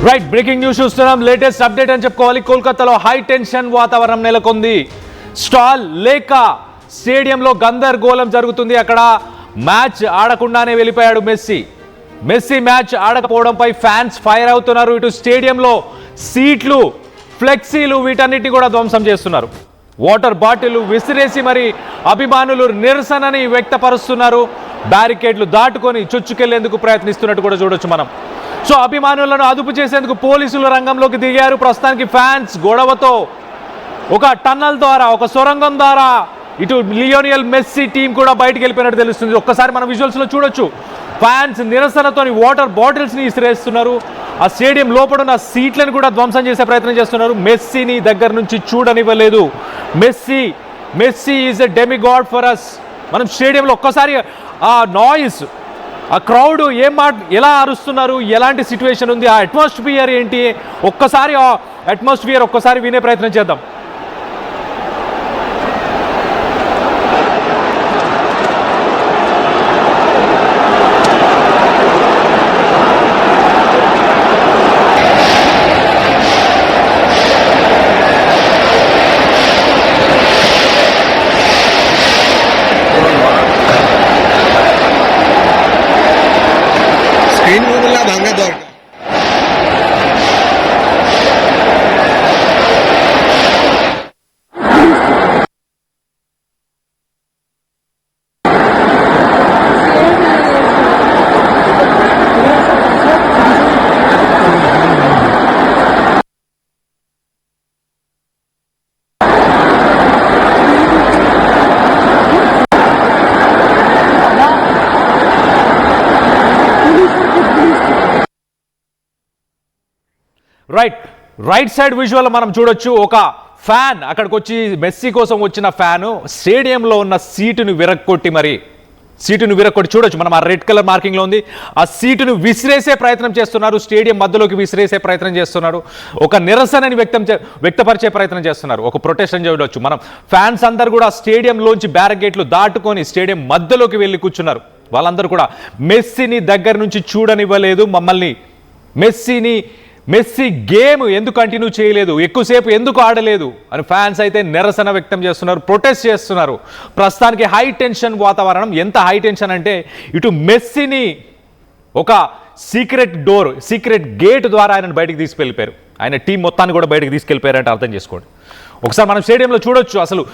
Right breaking news చూస్తున్నాం. Latest update అని చెప్పుకోవాలి. కోల్కతాలో హై టెన్షన్ వాతావరణం నెలకొంది. స్టాల్ లేక స్టేడియంలో గందరగోళం జరుగుతుంది. అక్కడ మ్యాచ్ ఆడకుండానే వెళ్ళిపోయాడు మెస్సీ మ్యాచ్ ఆడకపోవడంపై ఫ్యాన్స్ ఫైర్ అవుతున్నారు. ఇటు స్టేడియంలో సీట్లు, ఫ్లెక్సీలు వీటన్నిటిని కూడా ధ్వంసం చేస్తున్నారు. వాటర్ బాటిల్ విసిరేసి మరి అభిమానులు నిరసనని వ్యక్తపరుస్తున్నారు. బ్యారికేడ్లు దాటుకొని చొచ్చుకెళ్లేందుకు ప్రయత్నిస్తున్నట్టు కూడా చూడొచ్చు మనం. సో అభిమానులను అదుపు చేసేందుకు పోలీసులు రంగంలోకి దిగారు. ప్రస్తుతానికి ఫ్యాన్స్ గొడవతో ఒక టన్నల్ ద్వారా, ఒక సొరంగం ద్వారా ఇటు లియోనియల్ మెస్సీ టీం కూడా బయటికి వెళ్ళిపోయినట్టు తెలుస్తుంది. ఒక్కసారి మనం విజువల్స్లో చూడొచ్చు. ఫ్యాన్స్ నిరసనతోని వాటర్ బాటిల్స్ని ఇసిరేస్తున్నారు. ఆ స్టేడియం లోపల ఉన్న సీట్లను కూడా ధ్వంసం చేసే ప్రయత్నం చేస్తున్నారు. మెస్సీని దగ్గర నుంచి చూడనివ్వలేదు. Messi is a demigod for us. మనం స్టేడియంలో ఒక్కసారి ఆ నాయిస్, ఆ క్రౌడ్ ఎలా అరుస్తున్నారు, ఎలాంటి సిచ్యువేషన్ ఉంది, ఆ అట్మాస్ఫియర్ ఏంటి, ఒక్కసారి ఆ అట్మాస్ఫియర్ ఒక్కసారి వినే ప్రయత్నం చేద్దాం. రైట్ సైడ్ విజువల్ మనం చూడొచ్చు. ఒక ఫ్యాన్ అక్కడికి వచ్చి మెస్సీ కోసం వచ్చిన ఫ్యాను స్టేడియంలో ఉన్న సీటును విరక్కొట్టి చూడొచ్చు మనం. ఆ రెడ్ కలర్ మార్కింగ్లో ఉంది. ఆ సీటును విసిరేసే ప్రయత్నం చేస్తున్నారు. స్టేడియం మధ్యలోకి విసిరేసే ప్రయత్నం చేస్తున్నారు. ఒక నిరసనని వ్యక్తపరిచే ప్రయత్నం చేస్తున్నారు. ఒక ప్రొటెస్ట్ చూడొచ్చు మనం. ఫ్యాన్స్ అందరూ కూడా స్టేడియంలోంచి బ్యారికేడ్లు దాటుకొని స్టేడియం మధ్యలోకి వెళ్ళి కూర్చున్నారు. వాళ్ళందరూ కూడా మెస్సీని దగ్గర నుంచి చూడనివ్వలేదు. మెస్సీ గేమ్ ఎందుకు కంటిన్యూ చేయలేదు, ఎక్కువసేపు ఎందుకు ఆడలేదు అని ఫ్యాన్స్ అయితే నిరసన వ్యక్తం చేస్తున్నారు, ప్రొటెస్ట్ చేస్తున్నారు. ప్రస్తుతానికి హై టెన్షన్ వాతావరణం. ఎంత హై టెన్షన్ అంటే ఇటు మెస్సీని ఒక సీక్రెట్ గేట్ ద్వారా ఆయన బయటికి తీసుకెళ్ళిపోయారు. ఆయన టీం మొత్తాన్ని కూడా బయటకు తీసుకెళ్ళిపోయారంటే అర్థం చేసుకోండి. ఒకసారి మనం స్టేడియంలో చూడొచ్చు. అసలు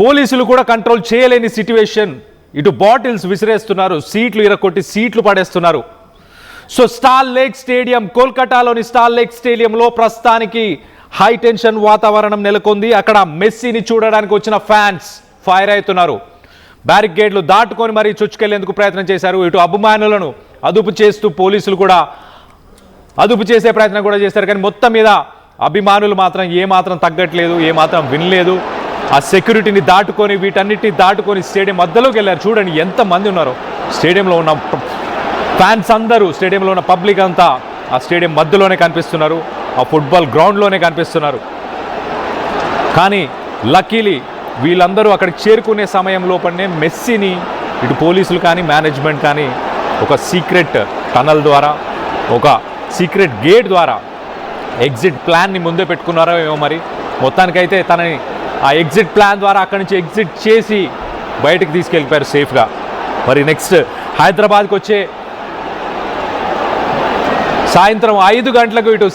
పోలీసులు కూడా కంట్రోల్ చేయలేని సిచ్యువేషన్. ఇటు బాటిల్స్ విసిరేస్తున్నారు, సీట్లు ఇరగొట్టి సీట్లు పడేస్తున్నారు. సో స్టార్ లేక్ స్టేడియం, కోల్కతాలోని స్టార్ లేక్ స్టేడియంలో ప్రస్తుతానికి హై టెన్షన్ వాతావరణం నెలకొంది. అక్కడ మెస్సీని చూడడానికి వచ్చిన ఫ్యాన్స్ ఫైర్ అవుతున్నారు. బ్యారికేడ్లు దాటుకొని మరీ చొచ్చుకెళ్లేందుకు ప్రయత్నం చేశారు. ఇటు అభిమానులను అదుపు చేస్తూ పోలీసులు కూడా అదుపు చేసే ప్రయత్నం కూడా చేశారు. కానీ మొత్తం మీద అభిమానులు మాత్రం ఏమాత్రం తగ్గట్లేదు, ఏమాత్రం వినలేదు. ఆ సెక్యూరిటీని దాటుకొని వీటన్నిటిని దాటుకొని స్టేడియం మధ్యలోకి వెళ్ళారు. చూడండి ఎంతమంది ఉన్నారో. స్టేడియంలో ఉన్న ఫ్యాన్స్ అందరూ, స్టేడియంలో ఉన్న పబ్లిక్ అంతా ఆ స్టేడియం మధ్యలోనే కనిపిస్తున్నారు, ఆ ఫుట్బాల్ గ్రౌండ్లోనే కనిపిస్తున్నారు. కానీ లక్కీలీ వీళ్ళందరూ అక్కడికి చేరుకునే సమయం లోపలనే మెస్సీని ఇటు పోలీసులు కానీ మేనేజ్మెంట్ కానీ ఒక సీక్రెట్ టనల్ ద్వారా, ఒక సీక్రెట్ గేట్ ద్వారా ఎగ్జిట్ ప్లాన్ని ముందే పెట్టుకున్నారో ఏమో మరి. మొత్తానికైతే తనని ఆ ఎగ్జిట్ ప్లాన్ ద్వారా అక్కడి నుంచి ఎగ్జిట్ చేసి బయటకు తీసుకెళ్ళిపోయారు సేఫ్గా. మరి నెక్స్ట్ హైదరాబాద్కి వచ్చే సాయంత్రం 5 గంటలకు ఇటు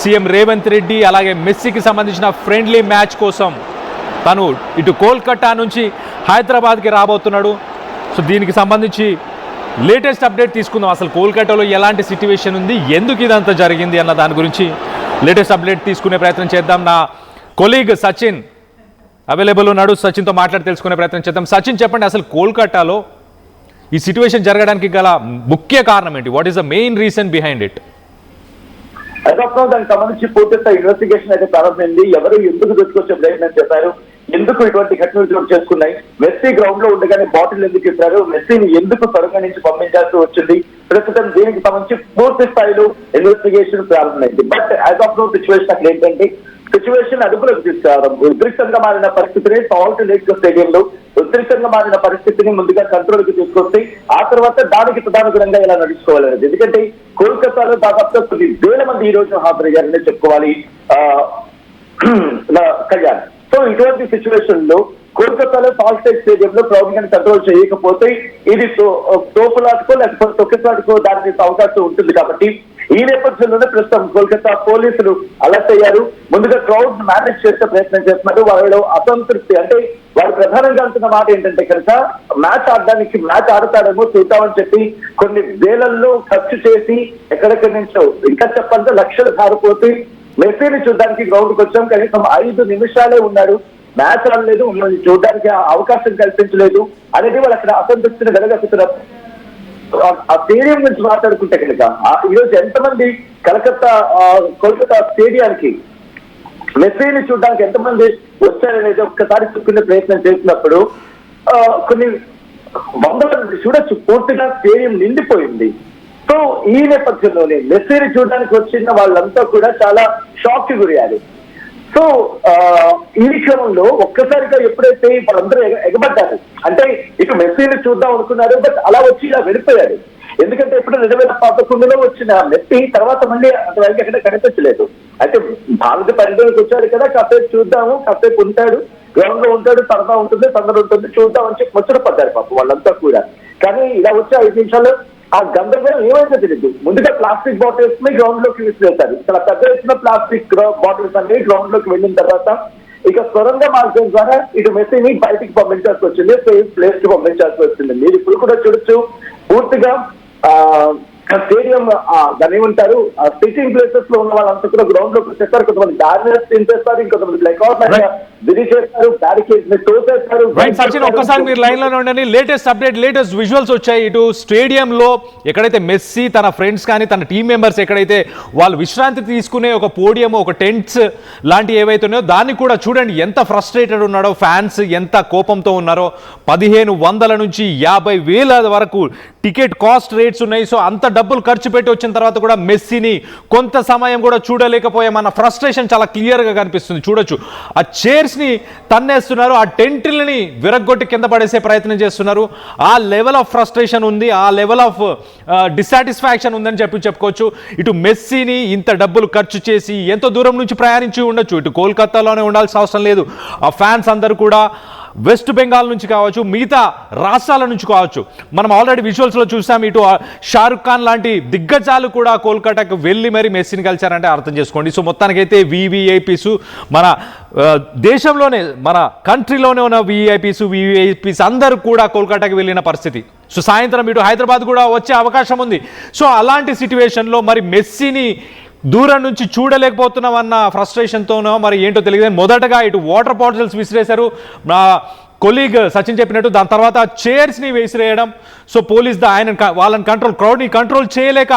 సీఎం రేవంత్ రెడ్డి అలాగే మెస్సీకి సంబంధించిన ఫ్రెండ్లీ మ్యాచ్ కోసం తను ఇటు కోల్కతా నుంచి హైదరాబాద్కి రాబోతున్నాడు. సో దీనికి సంబంధించి లేటెస్ట్ అప్డేట్ తీసుకుందాం. అసలు కోల్కతాలో ఎలాంటి సిచ్యువేషన్ ఉంది, ఎందుకు ఇదంతా జరిగింది అన్న దాని గురించి లేటెస్ట్ అప్డేట్ తీసుకునే ప్రయత్నం చేద్దాం. నా కొలీగ్ సచిన్ అవైలబుల్ ఉన్నాడు. సచిన్తో మాట్లాడి తెలుసుకునే ప్రయత్నం చేద్దాం. సచిన్, చెప్పండి, అసలు కోల్కతాలో ఈ సిచ్యువేషన్ జరగడానికి గల ముఖ్య కారణం ఏంటి? What is the main reason behind it? దానికి సంబంధించి పూర్తి ఇన్వెస్టిగేషన్ అయితే ప్రారంభమైంది. ఎవరు ఎందుకు దొరికొచ్చే ప్రయత్నం చేశారు, ఎందుకు ఇటువంటి ఘటనలు చోటు చేసుకున్నాయి, మెస్సీ గ్రౌండ్ లో ఉండగానే బాటిల్ ఎందుకు ఇచ్చారు, మెస్సీని ఎందుకు త్వరగా నుంచి పంపించాల్సి వచ్చింది, ప్రస్తుతం దీనికి సంబంధించి పూర్తి స్థాయిలో ఇన్వెస్టిగేషన్ ప్రారంభమైంది. But as of now situation అక్కడ ఏంటంటే సిచ్యువేషన్ అదుపులోకి తీసుకురావడం, ఉద్రిక్తంగా మారిన పరిస్థితిని సాల్ట్ లేక్ స్టేడియంలో ఉద్రిక్తంగా మారిన పరిస్థితిని ముందుగా కంట్రోల్ కి తీసుకొస్తే ఆ తర్వాత దానికి ప్రధానంగా ఇలా నడుచుకోవాలనేది. ఎందుకంటే కోల్కతాలో దాదాపుగా కొన్ని వేల మంది ఈ రోజు హాజరయ్యారని చెప్పుకోవాలి కళ్యాణ్. సో ఇటువంటి సిచ్యువేషన్ లో కోల్కతాలో సాల్టేజ్ స్టేడియంలో క్రౌడ్ కంట్రోల్ చేయకపోతే ఇది తోపులాటకో లేకపోతే తొక్కిసాటుకో దారి తీసే అవకాశం ఉంటుంది. కాబట్టి ఈ నేపథ్యంలోనే ప్రస్తుతం కోల్కతా పోలీసులు అలర్ట్ అయ్యారు. ముందుగా క్రౌడ్ మేనేజ్ చేసే ప్రయత్నం చేస్తున్నారు. వాళ్ళలో అసంతృప్తి అంటే వారు ప్రధానంగా అంటున్న మాట ఏంటంటే కనుక మ్యాచ్ ఆడతాడేమో చూద్దామని చెప్పి కొన్ని వేలల్లో ఖర్చు చేసి ఎక్కడెక్కడి నుంచో ఇంకా చెప్పాలంటే లక్షలు సారిపోతే మెస్సీని చూడడానికి గ్రౌండ్ కి వచ్చాం. కనీసం 5 నిమిషాలే ఉన్నాడు, మ్యాచ్ ఆడలేదు, మిమ్మల్ని చూడడానికి అవకాశం కల్పించలేదు అనేది వాళ్ళు అక్కడ అసంతృప్తిని వెలగక్కుతున్నారు. ఆ స్టేడియం నుంచి మాట్లాడుకుంటే కనుక ఈరోజు ఎంతమంది కోల్కతా స్టేడియానికి మెస్సీని చూడడానికి ఎంతమంది వచ్చారనేది ఒక్కసారి చూసుకునే ప్రయత్నం చేసినప్పుడు కొన్ని వందల మంది చూడొచ్చు. పూర్తిగా స్టేడియం నిండిపోయింది. సో ఈ నేపథ్యంలోనే మెస్సీని చూడడానికి వచ్చిన వాళ్ళంతా కూడా చాలా షాక్ కి గురయ్యారు. సో ఈ క్రమంలో ఒక్కసారిగా ఎప్పుడైతే వాళ్ళందరూ ఎగబడ్డారు అంటే ఇటు మెస్సీని చూద్దాం అనుకున్నారు, బట్ అలా వచ్చి ఇలా వెళ్ళిపోయారు. ఎందుకంటే ఇప్పుడు 2011లో వచ్చిన మెస్సీ తర్వాత మళ్ళీ అంతవరకు ఎక్కడ కనిపించలేదు. అయితే భారత పరిధిలోకి వచ్చాడు కదా, కాసేపు చూద్దాము, కాసేపు ఉంటాడు, గ్రౌండ్ లో ఉంటాడు, సరదా ఉంటుంది, సందడి ఉంటుంది, చూద్దాం అని చెప్పి ముచ్చట పడ్డారు పాపం వాళ్ళంతా కూడా. కానీ ఇలా వచ్చే 5 నిమిషాలు ఆ గందరగోళం ఏమైతే తెలియదు. ముందుగా ప్లాస్టిక్ బాటిల్స్ ని గ్రౌండ్ లోకి విసిరేశారు. చాలా పెద్ద ఎత్తున ప్లాస్టిక్ బాటిల్స్ అన్ని గ్రౌండ్ లోకి వెళ్ళిన తర్వాత ఇక సొరంగ మార్గం ద్వారా ఇటు మెస్సీని బయటికి పంపించాల్సి వచ్చింది, సేఫ్ ప్లేస్ కి పంపించాల్సి వచ్చింది. మీరు ఇప్పుడు కూడా చూడొచ్చు పూర్తిగా స్టేడియం దాని ఏమంటారు సిట్టింగ్ ప్లేసెస్ లో ఉన్న వాళ్ళంతా కూడా గ్రౌండ్ లోకి వచ్చేస్తారు. కొంతమంది బ్యానర్స్ తింపేస్తారు, ఇంకొంతమంది బ్లైక్అవుట్ విధిచేస్తారు, బ్యారికేడ్స్ ని తోసేస్తారు. సచిన్ ఒక్కసారి మీరు లైన్ లోనే ఉండండి. లేటెస్ట్ అప్డేట్, లేటెస్ట్ విజువల్స్ వచ్చాయి. ఇటు స్టేడియం లో ఎక్కడైతే మెస్సీ తన ఫ్రెండ్స్ కానీ తన టీం మెంబర్స్ ఎక్కడైతే వాళ్ళు విశ్రాంతి తీసుకునే ఒక పోడియం, ఒక టెంట్స్ లాంటివి ఏవైతే ఉన్నాయో దాన్ని కూడా చూడండి ఎంత ఫ్రస్ట్రేటెడ్ ఉన్నాడో, ఫ్యాన్స్ ఎంత కోపంతో ఉన్నారో. 1500 నుంచి 50,000 వరకు టికెట్ కాస్ట్ రేట్స్ ఉన్నాయి. సో అంత డబ్బులు ఖర్చు పెట్టి వచ్చిన తర్వాత కూడా మెస్సీని కొంత సమయం కూడా చూడలేకపోయామన్న ఫ్రస్ట్రేషన్ చాలా క్లియర్గా కనిపిస్తుంది. చూడొచ్చు ఆ చైర్స్ని తన్నేస్తున్నారు, ఆ టెంట్లని విరగ్గొట్టి కింద పడేసే ప్రయత్నం చేస్తున్నారు. ఆ లెవెల్ ఆఫ్ ఫ్రస్ట్రేషన్ ఉంది, ఆ లెవెల్ ఆఫ్ డిస్సాటిస్ఫాక్షన్ ఉందని చెప్పుకోవచ్చు. ఇటు మెస్సీని ఇంత డబ్బులు ఖర్చు చేసి ఎంతో దూరం నుంచి ప్రయాణించి ఉండొచ్చు, ఇటు కోల్కతాలోనే ఉండాల్సిన అవసరం లేదు. ఆ ఫ్యాన్స్ అందరూ కూడా వెస్ట్ బెంగాల్ నుంచి కావచ్చు, మిగతా రాష్ట్రాల నుంచి కావచ్చు. మనం ఆల్రెడీ విజువల్స్లో చూసాం. ఇటు షారుఖ్ ఖాన్ లాంటి దిగ్గజాలు కూడా కోల్కతాకు వెళ్ళి మరి మెస్సీని కలిశారంటే అర్థం చేసుకోండి. సో మొత్తానికైతే వివిఐపీస్ మన దేశంలోనే మన కంట్రీలోనే ఉన్న వివిఐపీస్ అందరూ కూడా కోల్కతాకి వెళ్ళిన పరిస్థితి. సో సాయంత్రం ఇటు హైదరాబాద్ కూడా వచ్చే అవకాశం ఉంది. సో అలాంటి సిచ్యువేషన్లో మరి మెస్సీని దూరం నుంచి చూడలేకపోతున్నాం అన్న ఫ్రస్ట్రేషన్తోనో మరి ఏంటో తెలియదు. మొదటగా ఇటు వాటర్ బాటిల్స్ విసిరేశారు నా కొలీగ్ సచిన్ చెప్పినట్టు, దాని తర్వాత చైర్స్ని విసిరేయడం. సో పోలీస్ వాళ్ళని క్రౌడ్ని కంట్రోల్ చేయలేక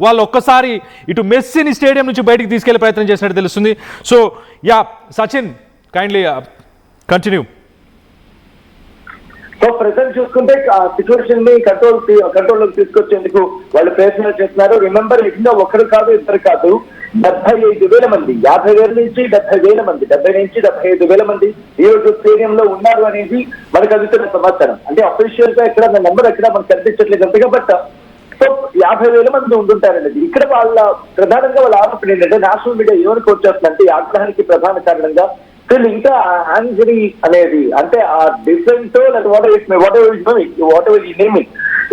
వాళ్ళు ఒక్కసారి ఇటు మెస్సీని స్టేడియం నుంచి బయటికి తీసుకెళ్లే ప్రయత్నం చేసినట్టు తెలుస్తుంది. So yeah Sachin kindly continue. So present చూసుకుంటే ఆ సిచ్యువేషన్ ని కంట్రోల్లోకి తీసుకొచ్చేందుకు వాళ్ళు ప్రయత్నాలు చేస్తున్నారు. రిమెంబర్ ఇంకా ఒకరు కాదు, ఇద్దరు కాదు, 75,000 మంది, 50,000 నుంచి 70,000 మంది, 70 నుంచి 75,000 మంది ఈ రోజు స్టేడియంలో ఉన్నారు అనేది మనకు అందుతున్న సమాచారం. అంటే అఫీషియల్ గా ఎక్కడ నెంబర్ ఎక్కడ మనకు కనిపించట్లేదు అంతగా, బట్ సో 50,000 మంది ఉంటుంటారనేది ఇక్కడ ప్రధానంగా వాళ్ళ ఆరోపణ ఏంటంటే నేషనల్ మీడియా ఏమని వచ్చేస్తుందంటే ఈ ఆగ్రహానికి ప్రధాన కారణంగా ఇంకా యాంగ్రీ అనేది అంటే ఆ డిఫరెంట్ వాట్ ఎవర్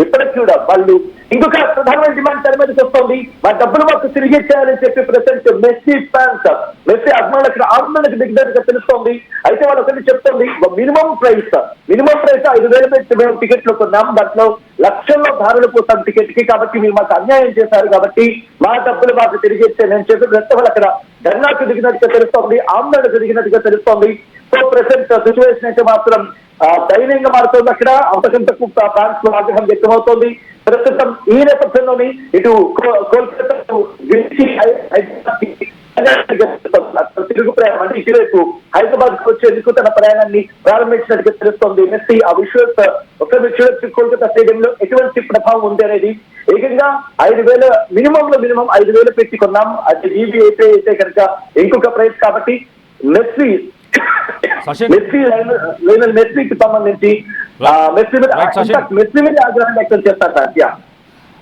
ఇప్పటికి కూడా వాళ్ళు ఇంకొక ప్రధానమైన డిమాండ్ తెర మీదకి వస్తుంది. మా డబ్బులు మాకు తిరిగి ఇచ్చేయాలని చెప్పి ప్రెసెంట్ మెస్సీ ఫ్యాన్స్, మెస్సీ అభిమానులకు ఆందోళనకు దిగడానికి తెలుస్తోంది. అయితే వాళ్ళు ఒకటి చెప్తుంది, మినిమం ప్రైస్ 5,000 పెట్టి మేము టికెట్లు కొన్నాం, దాంట్లో లక్షల్లో ధారలు పోతాం టికెట్ కి, కాబట్టి మీరు మాకు అన్యాయం చేశారు, కాబట్టి మా డబ్బులు మాకు తిరిగి ఇచ్చేయాలని చెప్పి ప్రస్తుతం వాళ్ళు అక్కడ ధర్నాకు దిగినట్టుగా తెలుస్తోంది, ఆందోళనకు దిగినట్టుగా తెలుస్తోంది. సో ప్రెసెంట్ సిచ్యువేషన్ అయితే మాత్రం దైన్యంగా మారుతోంది. అక్కడ అంతకంతకు ఫ్యాన్స్ లో ఆగ్రహం వ్యక్తమవుతోంది. ప్రస్తుతం ఈ నేపథ్యంలోని ఇటు కోల్కతా తిరుగు ప్రయాణం అంటే ఇటువైపు హైదరాబాద్ కు వచ్చేందుకు తన ప్రయాణాన్ని ప్రారంభించినట్టుగా తెలుస్తోంది. మెస్సీ ఆ విజువల్స్ కోల్కతా స్టేడియంలో ఎటువంటి ప్రభావం ఉంది అనేది ఏకంగా 5,000 మినిమం 5,000 పెట్టి కొన్నాం. అది ఈవీ అయితే కనుక ఇంకొక ప్రైస్, కాబట్టి మెస్సీ సచిన్. మెస్సీకి సంబంధించి మెస్సీ మీద ఆగ్రహం వ్యక్తం చేస్తారు సార్.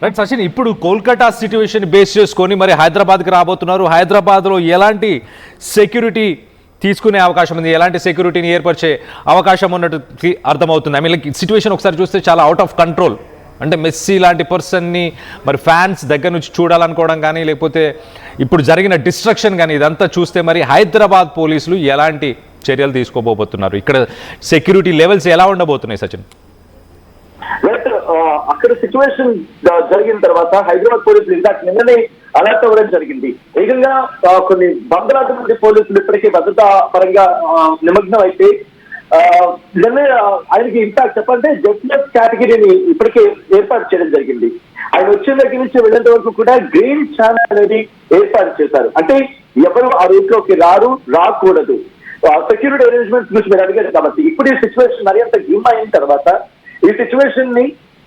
రైట్ సచిన్, ఇప్పుడు కోల్కతా సిట్యుయేషన్ బేస్ చేసుకొని మరి హైదరాబాద్కి రాబోతున్నారు. హైదరాబాద్లో ఎలాంటి సెక్యూరిటీ తీసుకునే అవకాశం ఉంది, ఎలాంటి సెక్యూరిటీని ఏర్పరిచే అవకాశం ఉన్నట్టు అర్థమవుతుంది? ఐ మీన్ లైక్ సిచ్యువేషన్ ఒకసారి చూస్తే చాలా అవుట్ ఆఫ్ కంట్రోల్. అంటే మెస్సీ లాంటి పర్సన్ని మరి ఫ్యాన్స్ దగ్గర నుంచి చూడాలనుకోవడం కానీ, లేకపోతే ఇప్పుడు జరిగిన డిస్ట్రక్షన్ కానీ, ఇదంతా చూస్తే మరి హైదరాబాద్ పోలీసులు ఎలాంటి చర్యలు తీసుకోబోతున్నారు? ఇక్కడ సెక్యూరిటీ లెవెల్స్ ఎలా ఉండబోతున్నాయి సచిన్? అక్కడ సిచ్యువేషన్ జరిగిన తర్వాత హైదరాబాద్ పోలీసులు ఇందాక నిన్ననే అలర్ట్ అవ్వడం జరిగింది. ఏకంగా కొన్ని వందలాది మంది పోలీసులు ఇప్పటికీ భద్రతా పరంగా నిమగ్నం అయితే నిన్న ఆయనకి ఇంపాక్ట్ చెప్పంటే జెడ్లెస్ కేటగిరీని ఇప్పటికే ఏర్పాటు చేయడం జరిగింది. ఆయన వచ్చిన దగ్గర నుంచి వెళ్ళేంత వరకు కూడా గ్రీన్ ఛానల్ అనేది ఏర్పాటు చేశారు. అంటే ఎవరు ఆ రూట్ లోకి రాకూడదు. సెక్యూరిటీ అరేంజ్మెంట్స్ గురించి మీరు అడిగారు కాబట్టి ఇప్పుడు ఈ సిచ్యువేషన్ మరింత గిమ్ అయిన తర్వాత ఈ సిచ్యువేషన్ ని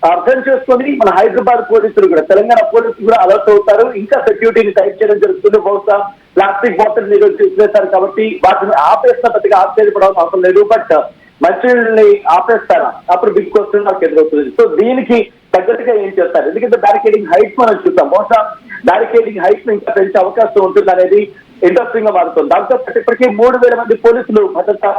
అర్థం చేసుకొని మన హైదరాబాద్ పోలీసులు కూడా, తెలంగాణ పోలీసులు కూడా అలర్ట్ అవుతారు. ఇంకా సెక్యూరిటీని టైప్ చేయడం జరుగుతుంది. బహుశా ప్లాస్టిక్ బాటిల్ మీరు చేస్తారు కాబట్టి వాటిని ఆపేసిన పెద్దగా ఆశ్చర్యపడాల్సిన అవసరం లేదు. బట్ మంచినీళ్ళని ఆపేస్తారా, అప్పుడు బిగ్ క్వశ్చన్ నాకు ఎదురవుతుంది. సో దీనికి తగ్గట్టుగా ఏం చేస్తారు? ఎందుకంటే బ్యారికేడింగ్ హైట్ మనం చూస్తాం. బహుశా బ్యారికేడింగ్ హైట్ ఇంకా పెంచే అవకాశం ఉంటుంది అనేది ఇంట్రెస్టింగ్ గా మారుతుంది. దాంతో పాటు ఇప్పటికీ 3,000 మంది పోలీసులు భద్రతా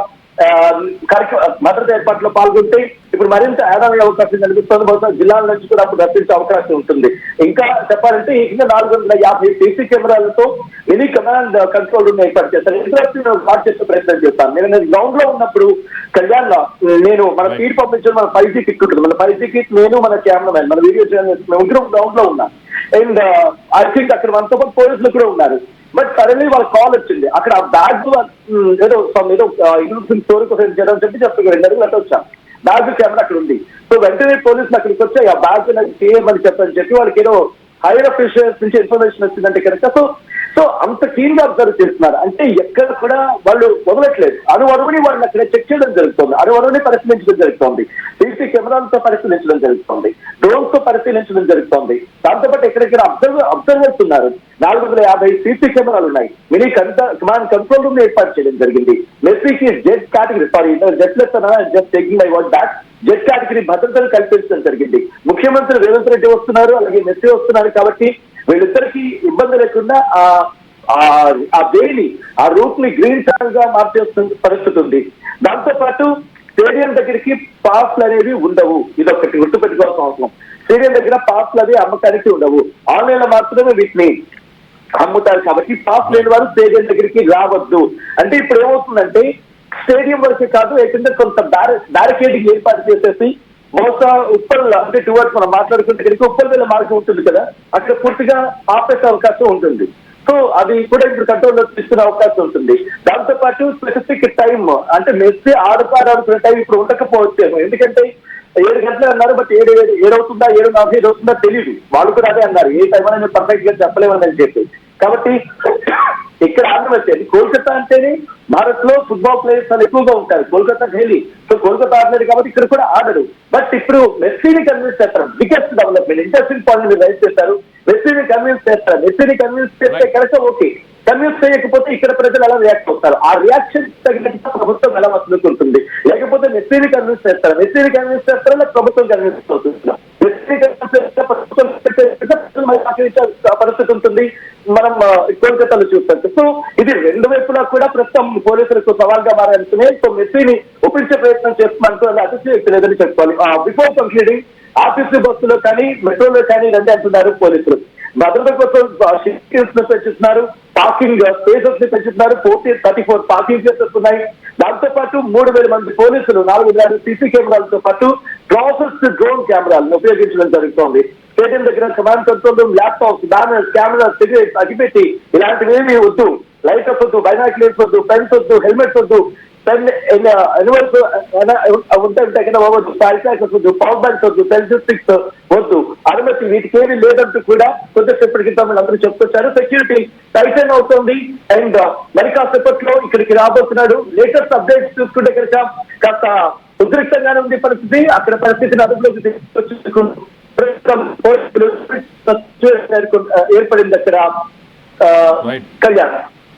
ఏర్పాట్లో పాల్గొంటే ఇప్పుడు మరింత ఆదాయ అవకాశం కనిపిస్తుంది. బహుశా జిల్లాల నుంచి కూడా అప్పుడు రప్పించే అవకాశం ఉంటుంది. ఇంకా చెప్పాలంటే ఇంకా 450 సీసీ కెమెరాలతో ఎనీ కమాండ్ కంట్రోల్ రూమ్ ఏర్పాటు చేస్తారు. ఇంట్రెస్టింగ్ స్టార్ట్ చేసే ప్రయత్నం చేస్తాను. నేను గ్రౌండ్ లో ఉన్నప్పుడు కళ్యాణ్ నేను మన ఫీడ్ పంపించిన మన 5G కిట్ ఉంటుంది. మన 5G కిట్ నేను మన కెమెరామెన్ మన వీడియో ముగ్గురు గ్రౌండ్ లో ఉన్నాం. అండ్ ఐ థింక్ అక్కడ మనతో పాటు పోలీసులు కూడా ఉన్నారు. బట్ సడన్లీ వాళ్ళ కాల్ వచ్చింది. అక్కడ ఆ బ్యాగ్ ఏదో స్టోరీ కోసం చేయడం చెప్పి చెప్తారు. 2 అడుగులు అట్లా వచ్చాం. బ్యాగ్ కెమెరా అక్కడ ఉంది. సో వెంటనే పోలీసులు అక్కడికి వచ్చి ఆ బ్యాగ్ నాకు చేయమని చెప్పి వాళ్ళకి ఏదో హైయర్ అఫీషియల్స్ నుంచి ఇన్ఫర్మేషన్ వచ్చిందంటే కనుక సో అంత క్లీన్ గా అబ్జర్వ్ చేస్తున్నారు. అంటే ఎక్కడ కూడా వాళ్ళు వదలట్లేదు. అణువణువుని వాళ్ళని అక్కడ చెక్ చేయడం జరుగుతుంది. అణువణువుని పరిశీలించడం జరుగుతుంది. సీసీ కెమెరాలతో పరిశీలించడం జరుగుతుంది. డ్రోన్స్ తో పరిశీలించడం జరుగుతుంది. దాంతోపాటు ఎక్కడెక్కడ అబ్జర్వర్స్ ఉన్నారు. 450 సీసీ కెమెరాలు ఉన్నాయి. మినీ కమాండ్ కంట్రోల్ రూమ్ ఏర్పాటు చేయడం జరిగింది. మెస్సీకి జెడ్ కేటగిరీ జెట్లెస్ just taking my word back Z category భద్రతను కల్పించడం జరిగింది. ముఖ్యమంత్రి రేవంత్ రెడ్డి వస్తున్నారు, అలాగే మెస్సీ వస్తున్నారు కాబట్టి వీళ్ళిద్దరికి ఇబ్బంది లేకుండా ఆ వేని ఆ రూట్ ని గ్రీన్ ఛానల్ గా మార్చేస్తున్న పరిస్థితి ఉంది. దాంతో పాటు స్టేడియం దగ్గరికి పాస్లు అనేవి ఉండవు. ఇదొకటి గుర్తుపెట్టుకోవాల్సిన అవసరం. స్టేడియం దగ్గర పాస్లు అవి అమ్మకానికి ఉండవు. ఆన్లైన్ లో మాత్రమే వీటిని అమ్ముతారు. కాబట్టి పాస్ లేని వారు స్టేడియం దగ్గరికి రావద్దు. అంటే ఇప్పుడు ఏమవుతుందంటే స్టేడియం వరకే కాదు, ఏకంగా కొంత బ్యారికేడింగ్ ఏర్పాటు చేసేసి బహుశా ఉప్పల్ అంటే టువర్డ్స్ మనం మాట్లాడుకుంటే కనుక ఉప్పల్ వేల మార్గం ఉంటుంది కదా, అక్కడ పూర్తిగా ఆపేసే అవకాశం ఉంటుంది. సో అది కూడా ఇప్పుడు కంట్రోల్లో తీసుకునే అవకాశం ఉంటుంది. దాంతో పాటు స్పెసిఫిక్ టైం అంటే మెస్సీ ఆడుకునే టైం ఇప్పుడు ఉండకపోవచ్చేమో. ఎందుకంటే 7 గంటలు అన్నారు. బట్ 7 అవుతుందా 7:45 అవుతుందా తెలియదు. వాళ్ళు కూడా అదే అన్నారు, ఏ టైం అనేది పర్ఫెక్ట్ గా చెప్పలేమని చెప్పి. కాబట్టి ఇక్కడ ఆడవచ్చేది కోల్కతా అంటేనే భారత్ లో ఫుట్బాల్ ప్లేయర్స్ అని ఎక్కువగా ఉంటారు. కోల్కతా ఢిల్లీ. సో కోల్కతా ఆడలేదు కాబట్టి ఇక్కడ కూడా ఆడరు. బట్ ఇప్పుడు మెస్సీని కన్విన్స్ చేస్తారు. బిగ్గెస్ట్ డెవలప్మెంట్ ఇంట్రెస్టింగ్ పాయింట్ మీరు రైజ్ చేస్తారు. మెస్సీని కన్విన్స్ చేస్తారు. మెస్సీని కన్విన్స్ చేస్తే కనుక ఓకే, కన్విన్స్ చేయకపోతే ఇక్కడ ప్రజలు ఎలా రియాక్ట్ అవుతారు, ఆ రియాక్షన్ తగినట్టు ప్రభుత్వం ఎలా వస్తుంటుంది. లేకపోతే మెస్సీని కన్విన్స్ చేస్తారు, మెస్సీని కన్విన్స్ చేస్తారా లేక ప్రభుత్వం కన్విన్స్ అవుతుంది. మెస్సీని కన్విన్స్ చేస్తే ప్రభుత్వం పరిస్థితి ఉంటుంది. మనం కోల్కతాలో చూస్తాం. సో ఇది 2 వైపులా కూడా ప్రస్తుతం పోలీసులకు సవాల్గా మారాల్సిందే. సో మెస్సీని ఒప్పించే ప్రయత్నం చేస్తున్నట్టు అది అతిశయోక్తి లేదని చెప్పుకోవాలి. బిఫోర్ కంక్లూడింగ్ ఆర్టీసీ బస్సులో కానీ మెట్రోలో కానీ రండి అంటున్నారు పోలీసులు. భద్రత కోసం పెంచుతున్నారు. పార్కింగ్ స్పేసెస్ ని పెంచుతున్నారు. 34 పార్కింగ్ ప్లేసెస్ ఉన్నాయి. దాంతో పాటు 3,000 మంది పోలీసులు 4,000 సీసీ కెమెరాలతో పాటు ప్రాసెస్ డ్రోన్ కెమెరాలను ఉపయోగించడం జరుగుతోంది. స్టేడియం దగ్గర command control room, laptops, banners, cameras, cigarettes, అగిపెట్టి ఇలాంటివి ఏమీ వద్దు. లైటర్స్ వద్దు, బైనాక్యులర్స్ వద్దు, పెన్స్ వద్దు, హెల్మెట్స్ వద్దు, ఎనిమల్స్ ఉంటాయి కదా వద్దు, సాయిసాక్స్ వద్దు, పవర్ బ్యాంక్స్ వద్దు, సెల్ఫీ స్టిక్స్ వద్దు, అనుమతి వీటికి ఏమీ లేదంటూ కూడా కొద్దిసేపటి క్రితం అందరూ చెప్పుకొచ్చారు. సెక్యూరిటీ టైటన్ అవుతుంది. అండ్ మరి కాసేపట్లో ఇక్కడికి రాబోతున్నాడు. లేటెస్ట్ అప్డేట్స్ చూసుకుంటే కనుక కాస్త ఉద్రిక్తంగానే ఉంది పరిస్థితి. అక్కడ పరిస్థితిని అదుపులోకి తీసుకొచ్చుకుంటూ ఏర్పడింది అక్కడ కళ్యాణ్.